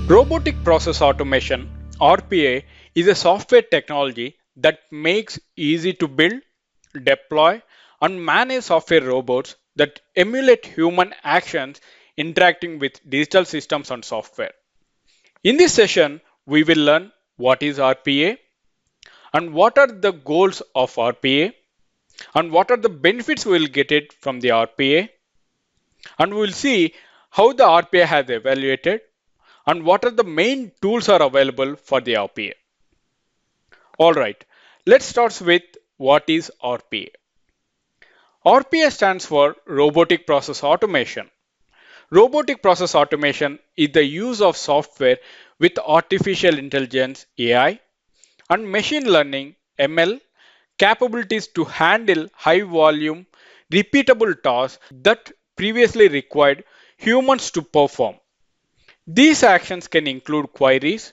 Robotic Process Automation (RPA) is a software technology that makes easy to build, deploy, and manage software robots that emulate human actions interacting with digital systems and software. In this session, we will learn what is RPA and what are the goals of RPA and what are the benefits we will get it from the RPA, and we will see how the RPA has evaluated and what are the main tools are available for the RPA. Alright, let's start with what is RPA. RPA stands for Robotic Process Automation. Robotic Process Automation is the use of software with artificial intelligence (AI) and machine learning (ML) capabilities to handle high volume, repeatable tasks that previously required humans to perform. These actions can include queries,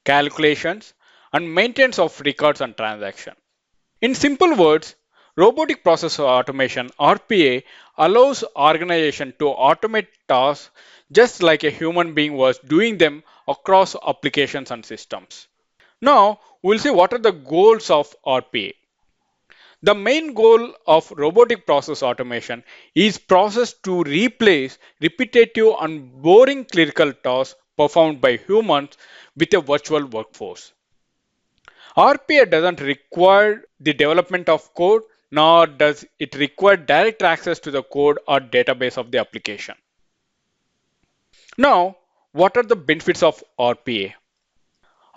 calculations, and maintenance of records and transactions. In simple words, robotic process automation (RPA) allows organization to automate tasks just like a human being was doing them across applications and systems. Now, we'll see what are the goals of RPA. The main goal of robotic process automation is process to replace repetitive and boring clerical tasks performed by humans with a virtual workforce. RPA doesn't require the development of code, nor does it require direct access to the code or database of the application. Now, what are the benefits of RPA?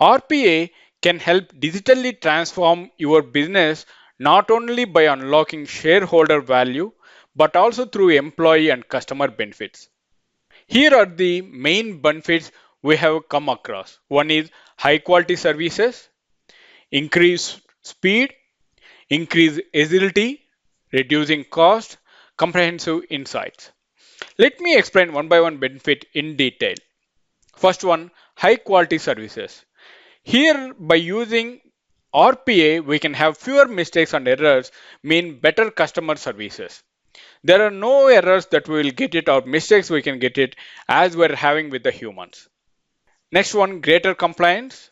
RPA can help digitally transform your business not only by unlocking shareholder value, but also through employee and customer benefits. Here are the main benefits we have come across. One is high quality services, increased speed, increased agility, reducing cost, comprehensive insights. Let me explain one by one benefit in detail. First one, high quality services. Here, by using RPA, we can have fewer mistakes and errors, mean better customer services. There are no errors that we will get it or mistakes we can get it as we're having with the humans. Next one, greater compliance.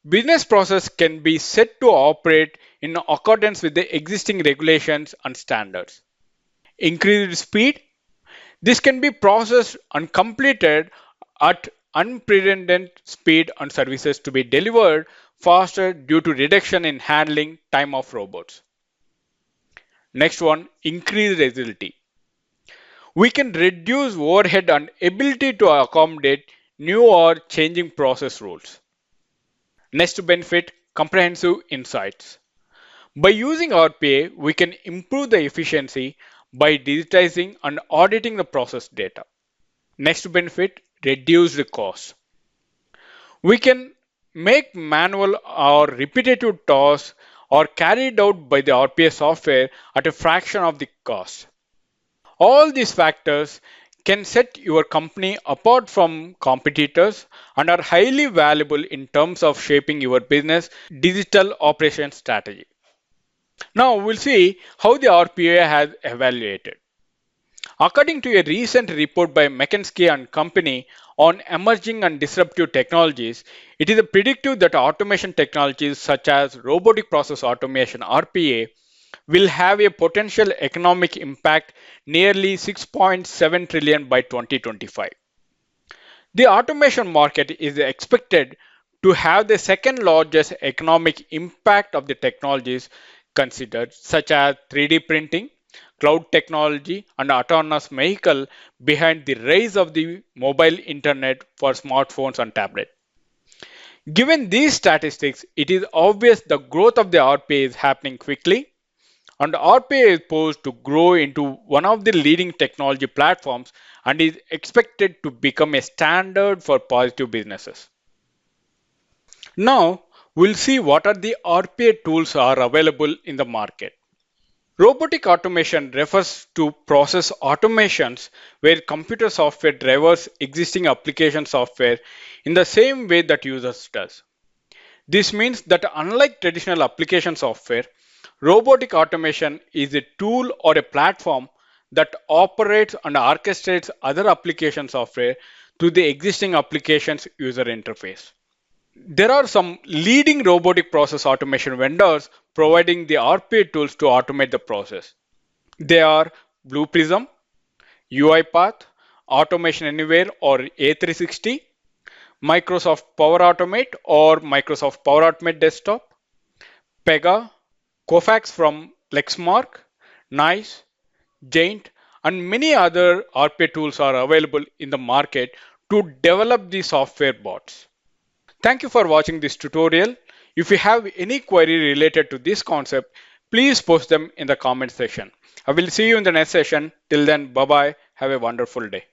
Business process can be set to operate in accordance with the existing regulations and standards. Increased speed. This can be processed and completed at unprecedented speed and services to be delivered faster due to reduction in handling time of robots. Next one, increased agility. We can reduce overhead and ability to accommodate new or changing process rules. Next benefit, comprehensive insights. By using RPA, we can improve the efficiency by digitizing and auditing the process data. Next benefit, reduce the cost. We can make manual or repetitive tasks or carried out by the RPA software at a fraction of the cost. All these factors can set your company apart from competitors and are highly valuable in terms of shaping your business digital operation strategy. Now we'll see how the RPA has evaluated. According to a recent report by McKinsey and Company on emerging and disruptive technologies, it is predictive that automation technologies such as robotic process automation (RPA) will have a potential economic impact nearly 6.7 trillion by 2025. The automation market is expected to have the second largest economic impact of the technologies considered, such as 3D printing, cloud technology, and autonomous vehicle behind the rise of the mobile internet for smartphones and tablets. Given these statistics, it is obvious the growth of the RPA is happening quickly, and RPA is poised to grow into one of the leading technology platforms and is expected to become a standard for positive businesses. Now, we'll see what are the RPA tools are available in the market. Robotic automation refers to process automations where computer software drivers existing application software in the same way that users does. This means that unlike traditional application software, robotic automation is a tool or a platform that operates and orchestrates other application software to the existing application's user interface. There are some leading robotic process automation vendors providing the RPA tools to automate the process. They are Blue Prism, UiPath, Automation Anywhere or A360, Microsoft Power Automate or Microsoft Power Automate Desktop, Pega, Kofax from Lexmark, Nice, Giant, and many other RPA tools are available in the market to develop the software bots. Thank you for watching this tutorial. If you have any query related to this concept, please post them in the comment section. I will see you in the next session. Till then, bye bye. Have a wonderful day.